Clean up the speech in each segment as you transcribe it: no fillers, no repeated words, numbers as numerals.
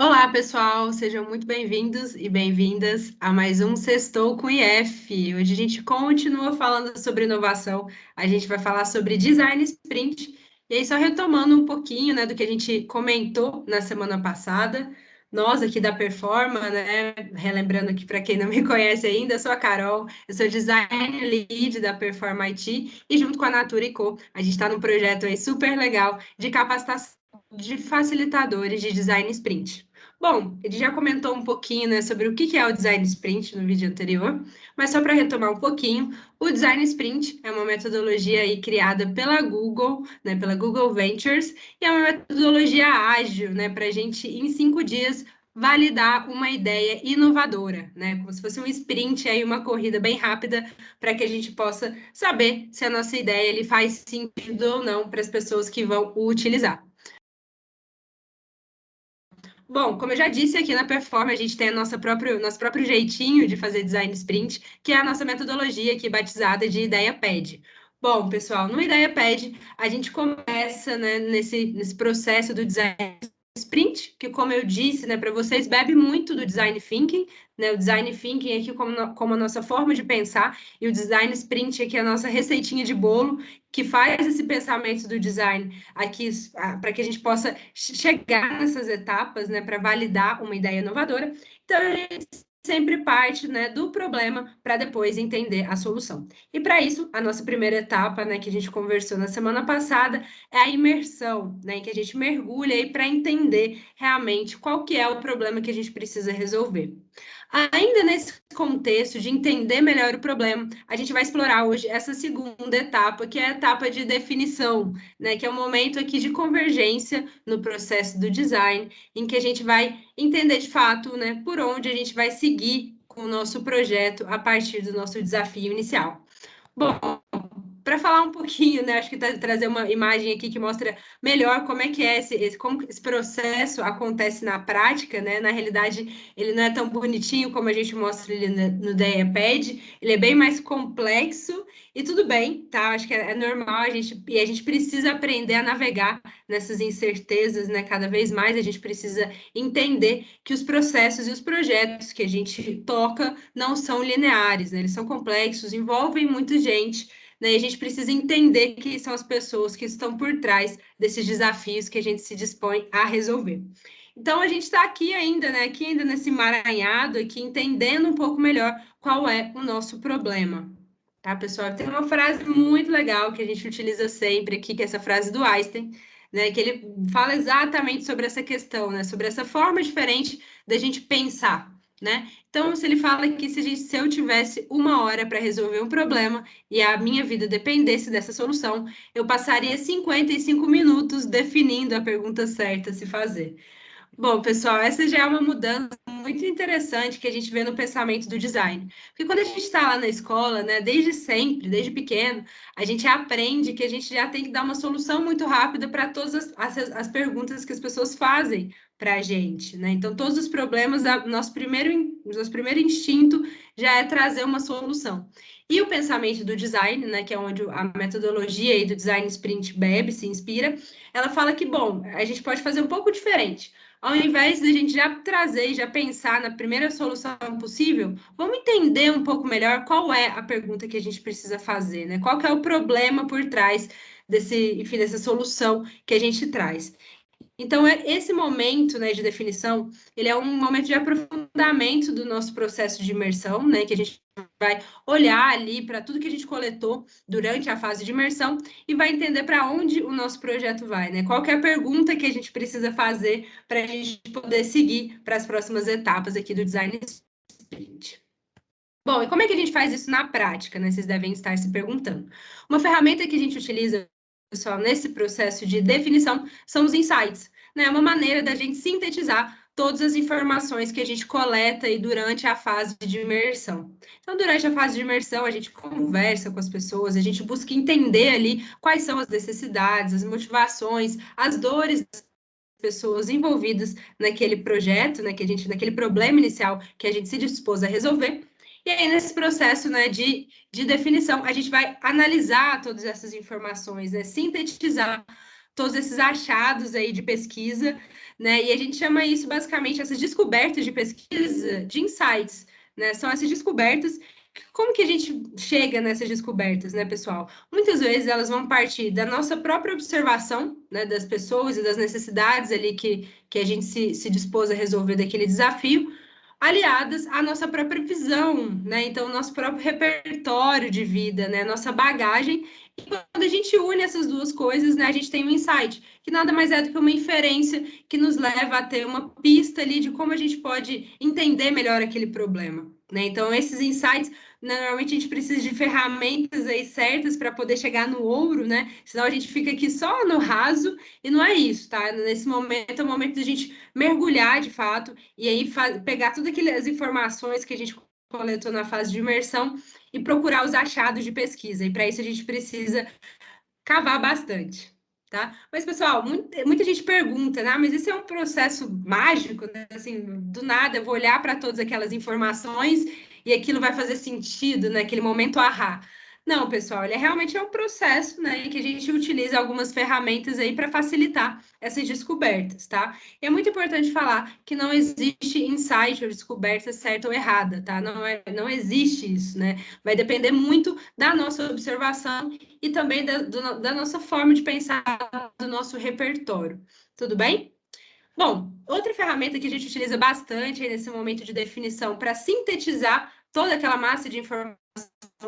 Olá, pessoal, sejam muito bem-vindos e bem-vindas a mais um Sextou com IF. Hoje a gente continua falando sobre inovação, a gente vai falar sobre design sprint, e aí só retomando um pouquinho, né, do que a gente comentou na semana passada, nós aqui da Performa, né, relembrando aqui para quem não me conhece ainda, eu sou a Carol, eu sou design lead da Performa IT, e junto com a Natura Co, a gente está num projeto aí super legal de capacitação de facilitadores de design sprint. Bom, ele já comentou um pouquinho, né, sobre o que é o Design Sprint no vídeo anterior, mas só para retomar um pouquinho, o Design Sprint é uma metodologia aí criada pela Google, né, pela Google Ventures, e é uma metodologia ágil, né, para a gente, em 5 dias, validar uma ideia inovadora, né, como se fosse um sprint aí, uma corrida bem rápida, para que a gente possa saber se a nossa ideia ele faz sentido ou não para as pessoas que vão o utilizar. Bom, como eu já disse aqui na Perform, a gente tem nosso próprio jeitinho de fazer design sprint, que é a nossa metodologia aqui batizada de Ideia Pad. Bom, pessoal, no Ideia Pad, a gente começa, né, nesse processo do design sprint, que, como eu disse, né, para vocês, bebe muito do design thinking, né? O design thinking aqui como a nossa forma de pensar, e o design sprint aqui é a nossa receitinha de bolo, que faz esse pensamento do design aqui para que a gente possa chegar nessas etapas, né, para validar uma ideia inovadora. Então, a gente sempre parte, né, do problema para depois entender a solução. E para isso, a nossa primeira etapa, né, que a gente conversou na semana passada, é a imersão, né, em que a gente mergulha aí para entender realmente qual que é o problema que a gente precisa resolver. Ainda nesse contexto de entender melhor o problema, a gente vai explorar hoje essa segunda etapa, que é a etapa de definição, né, que é o momento aqui de convergência no processo do design, em que a gente vai entender de fato, né, por onde a gente vai seguir com o nosso projeto a partir do nosso desafio inicial. Bom, para falar um pouquinho, né, acho que trazer uma imagem aqui que mostra melhor como é que é como esse processo acontece na prática, né? Na realidade, ele não é tão bonitinho como a gente mostra ele no DaiaPad, ele é bem mais complexo e tudo bem, tá? Acho que é normal a gente precisa aprender a navegar nessas incertezas, né? Cada vez mais a gente precisa entender que os processos e os projetos que a gente toca não são lineares, né? Eles são complexos, envolvem muita gente, né? E a gente precisa entender quem são as pessoas que estão por trás desses desafios que a gente se dispõe a resolver. Então, a gente está aqui ainda, né? Aqui ainda nesse emaranhado, aqui entendendo um pouco melhor qual é o nosso problema. Tá, pessoal? Tem uma frase muito legal que a gente utiliza sempre aqui, que é essa frase do Einstein, né? Que ele fala exatamente sobre essa questão, né? Sobre essa forma diferente da gente pensar, né? Então, se ele fala que se eu tivesse 1 hora para resolver um problema e a minha vida dependesse dessa solução, eu passaria 55 minutos definindo a pergunta certa a se fazer. Bom, pessoal, essa já é uma mudança muito interessante que a gente vê no pensamento do design. Porque quando a gente está lá na escola, né, desde sempre, desde pequeno, a gente aprende que a gente já tem que dar uma solução muito rápida para todas as perguntas que as pessoas fazem para a gente, né? Então, todos os problemas, nosso primeiro instinto já é trazer uma solução. E o pensamento do design, né, que é onde a metodologia aí do design sprint bebe, se inspira, ela fala que, bom, a gente pode fazer um pouco diferente. Ao invés de a gente já trazer e já pensar na primeira solução possível, vamos entender um pouco melhor qual é a pergunta que a gente precisa fazer, né? Qual que é o problema por trás enfim, dessa solução que a gente traz. Então, esse momento, né, de definição, ele é um momento de aprofundamento do nosso processo de imersão, né, que a gente vai olhar ali para tudo que a gente coletou durante a fase de imersão e vai entender para onde o nosso projeto vai, né? Qual que é a pergunta que a gente precisa fazer para a gente poder seguir para as próximas etapas aqui do design sprint. Bom, e como é que a gente faz isso na prática, né? Vocês devem estar se perguntando. Uma ferramenta que a gente utiliza, pessoal, nesse processo de definição são os insights, né? É uma maneira da gente sintetizar todas as informações que a gente coleta aí durante a fase de imersão. Então, durante a fase de imersão, a gente conversa com as pessoas, a gente busca entender ali quais são as necessidades, as motivações, as dores das pessoas envolvidas naquele projeto, né, naquele problema inicial que a gente se dispôs a resolver. E aí, nesse processo, né, de definição, a gente vai analisar todas essas informações, né, sintetizar todos esses achados aí de pesquisa, né? E a gente chama isso basicamente, essas descobertas de pesquisa, de insights, né? São essas descobertas. Como que a gente chega nessas descobertas, né, pessoal? Muitas vezes elas vão partir da nossa própria observação, né, das pessoas e das necessidades ali que a gente se dispôs a resolver daquele desafio, aliadas à nossa própria visão, né? Então, o nosso próprio repertório de vida, né? Nossa bagagem. E quando a gente une essas duas coisas, né, a gente tem um insight, que nada mais é do que uma inferência que nos leva a ter uma pista ali de como a gente pode entender melhor aquele problema, né? Então, esses insights, normalmente a gente precisa de ferramentas aí certas para poder chegar no ouro, né? Senão a gente fica aqui só no raso e não é isso, tá? Nesse momento é o momento da gente mergulhar de fato e aí pegar todas aquelas informações que a gente coletou na fase de imersão e procurar os achados de pesquisa. E para isso a gente precisa cavar bastante, tá? Mas, pessoal, muita gente pergunta, né? Mas isso é um processo mágico, né? Assim, do nada eu vou olhar para todas aquelas informações e aquilo vai fazer sentido naquele momento, ahá. Não, pessoal, ele realmente é um processo, né, em que a gente utiliza algumas ferramentas aí para facilitar essas descobertas, tá? E é muito importante falar que não existe insight ou descoberta certa ou errada, tá? Não existe isso, né? Vai depender muito da nossa observação e também da nossa forma de pensar, do nosso repertório. Tudo bem? Bom, outra ferramenta que a gente utiliza bastante nesse momento de definição para sintetizar toda aquela massa de informação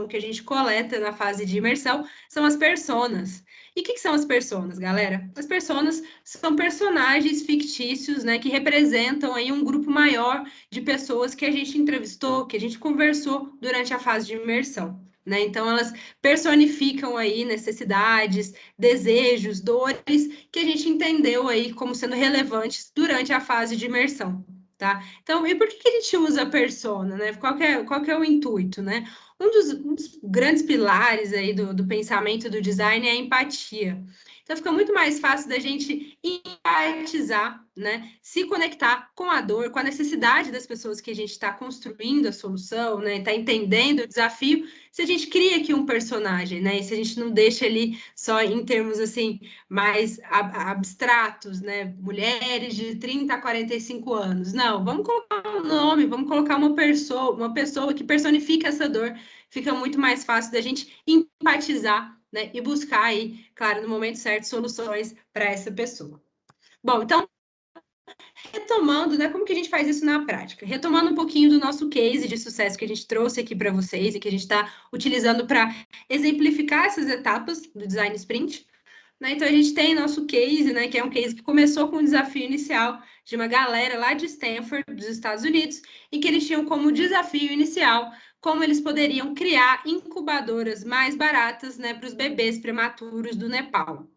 que a gente coleta na fase de imersão são as personas. E o que são as personas, galera? As personas são personagens fictícios, né, que representam aí um grupo maior de pessoas que a gente entrevistou, que a gente conversou durante a fase de imersão. Né? Então, elas personificam aí necessidades, desejos, dores que a gente entendeu aí como sendo relevantes durante a fase de imersão, tá? Então, e por que a gente usa a persona, né? Qual que é o intuito, né? Um dos grandes pilares aí do pensamento do design é a empatia. Então, fica muito mais fácil da gente empatizar, né? Se conectar com a dor, com a necessidade das pessoas que a gente está construindo a solução, né? Está entendendo o desafio, se a gente cria aqui um personagem, né? E se a gente não deixa ali só em termos assim mais abstratos, né? Mulheres de 30 a 45 anos. Não, vamos colocar um nome, vamos colocar uma pessoa que personifica essa dor. Fica muito mais fácil da gente empatizar, né? E buscar aí, claro, no momento certo, soluções para essa pessoa. Bom, então, retomando, né? Como que a gente faz isso na prática? Retomando um pouquinho do nosso case de sucesso que a gente trouxe aqui para vocês e que a gente está utilizando para exemplificar essas etapas do design sprint. Né? Então, a gente tem nosso case, né, que é um case que começou com um desafio inicial de uma galera lá de Stanford, dos Estados Unidos, em que eles tinham como desafio inicial como eles poderiam criar incubadoras mais baratas, né, para os bebês prematuros do Nepal.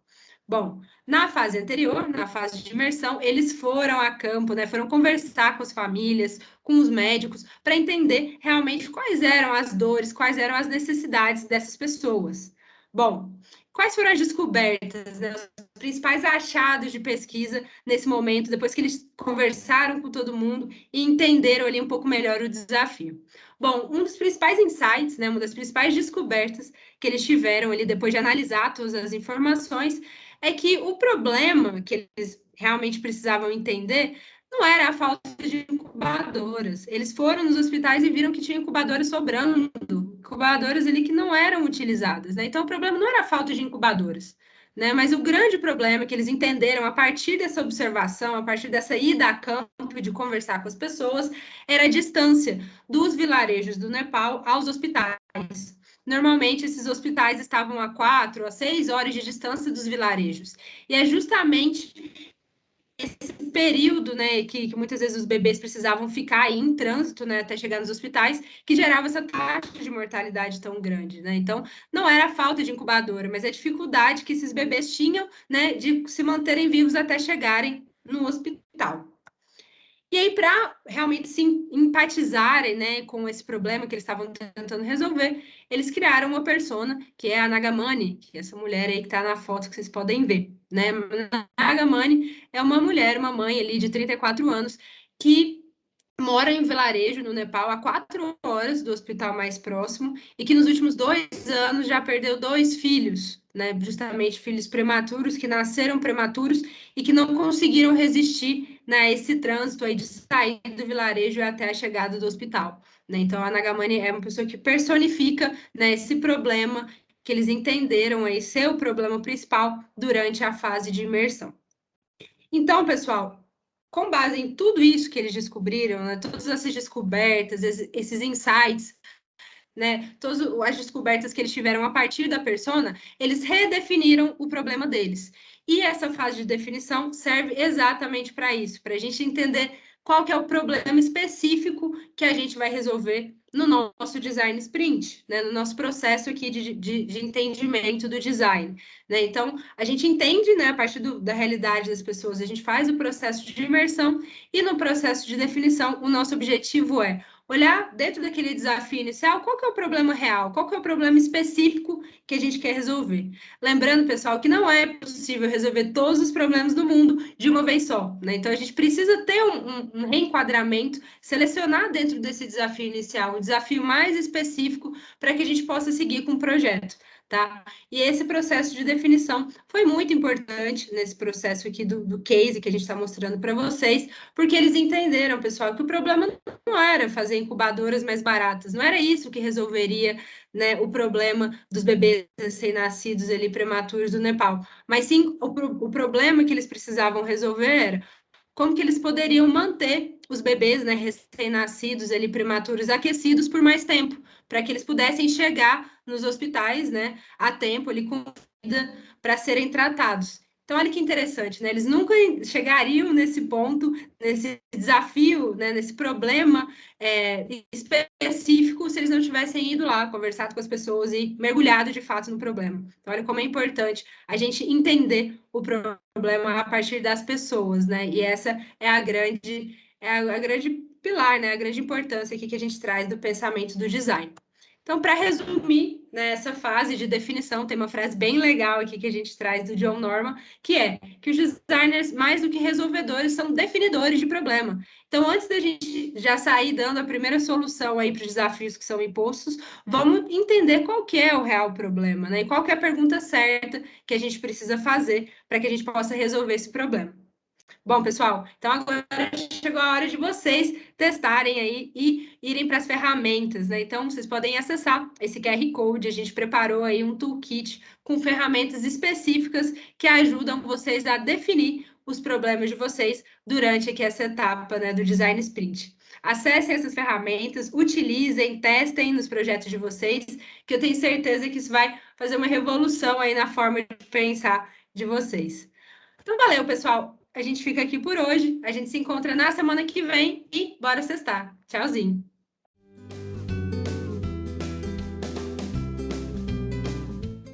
Bom, na fase anterior, na fase de imersão, eles foram a campo, né, foram conversar com as famílias, com os médicos, para entender realmente quais eram as dores, quais eram as necessidades dessas pessoas. Bom, quais foram as descobertas, né, os principais achados de pesquisa nesse momento, depois que eles conversaram com todo mundo e entenderam ali um pouco melhor o desafio? Bom, um dos principais insights, né, uma das principais descobertas que eles tiveram ali depois de analisar todas as informações é que o problema que eles realmente precisavam entender não era a falta de incubadoras. Eles foram nos hospitais e viram que tinha incubadoras sobrando, incubadoras ali que não eram utilizadas, né? Então, o problema não era a falta de incubadoras, né? Mas o grande problema que eles entenderam a partir dessa observação, a partir dessa ida a campo de conversar com as pessoas, era a distância dos vilarejos do Nepal aos hospitais. Normalmente, esses hospitais estavam a 4 a 6 horas de distância dos vilarejos. E é justamente esse período, né, que muitas vezes os bebês precisavam ficar aí em trânsito, né, até chegar nos hospitais, que gerava essa taxa de mortalidade tão grande, né? Então, não era a falta de incubadora, mas a dificuldade que esses bebês tinham, né, de se manterem vivos até chegarem no hospital. E aí, para realmente se empatizarem, né, com esse problema que eles estavam tentando resolver, eles criaram uma persona, que é a Nagamani, que é essa mulher aí que está na foto que vocês podem ver, né? Nagamani é uma mulher, uma mãe ali de 34 anos, que mora em vilarejo, no Nepal, a 4 horas do hospital mais próximo, e que nos últimos 2 anos já perdeu 2 filhos, né? Justamente filhos prematuros, que nasceram prematuros e que não conseguiram resistir, né, esse trânsito aí de sair do vilarejo até a chegada do hospital. Né? Então, a Nagamani é uma pessoa que personifica, né, esse problema que eles entenderam aí ser o problema principal durante a fase de imersão. Então, pessoal, com base em tudo isso que eles descobriram, né, todas essas descobertas, esses insights, né, todas as descobertas que eles tiveram a partir da persona, eles redefiniram o problema deles. E essa fase de definição serve exatamente para isso, para a gente entender qual que é o problema específico que a gente vai resolver no nosso design sprint, né, no nosso processo aqui de entendimento do design. Né? Então, a gente entende, né, a partir da realidade das pessoas, a gente faz o processo de imersão e no processo de definição, o nosso objetivo é olhar dentro daquele desafio inicial, qual que é o problema real, qual que é o problema específico que a gente quer resolver. Lembrando, pessoal, que não é possível resolver todos os problemas do mundo de uma vez só, né? Então, a gente precisa ter um reenquadramento, selecionar dentro desse desafio inicial um desafio mais específico para que a gente possa seguir com o projeto. Tá? E esse processo de definição foi muito importante nesse processo aqui do case que a gente está mostrando para vocês, porque eles entenderam, pessoal, que o problema não era fazer incubadoras mais baratas, não era isso que resolveria, né, o problema dos bebês recém-nascidos ali prematuros do Nepal, mas sim o problema que eles precisavam resolver era como que eles poderiam manter os bebês, né, recém-nascidos ali prematuros aquecidos por mais tempo, para que eles pudessem chegar nos hospitais, né, a tempo ali com vida para serem tratados. Então, olha que interessante, né? Eles nunca chegariam nesse ponto, nesse desafio, né, nesse problema específico, se eles não tivessem ido lá, conversado com as pessoas e mergulhado de fato no problema. Então, olha como é importante a gente entender o problema a partir das pessoas, né? E essa é a grande pilar, né? A grande importância aqui que a gente traz do pensamento do design. Então, para resumir, né, essa fase de definição, tem uma frase bem legal aqui que a gente traz do John Norman, que é que os designers, mais do que resolvedores, são definidores de problema. Então, antes da gente já sair dando a primeira solução aí para os desafios que são impostos, vamos entender qual que é o real problema, né? E qual que é a pergunta certa que a gente precisa fazer para que a gente possa resolver esse problema. Bom, pessoal, então agora chegou a hora de vocês testarem aí e irem para as ferramentas, né? Então, vocês podem acessar esse QR Code, a gente preparou aí um toolkit com ferramentas específicas que ajudam vocês a definir os problemas de vocês durante aqui essa etapa, né, do Design Sprint. Acessem essas ferramentas, utilizem, testem nos projetos de vocês, que eu tenho certeza que isso vai fazer uma revolução aí na forma de pensar de vocês. Então, valeu, pessoal. A gente fica aqui por hoje. A gente se encontra na semana que vem e bora sextar. Tchauzinho.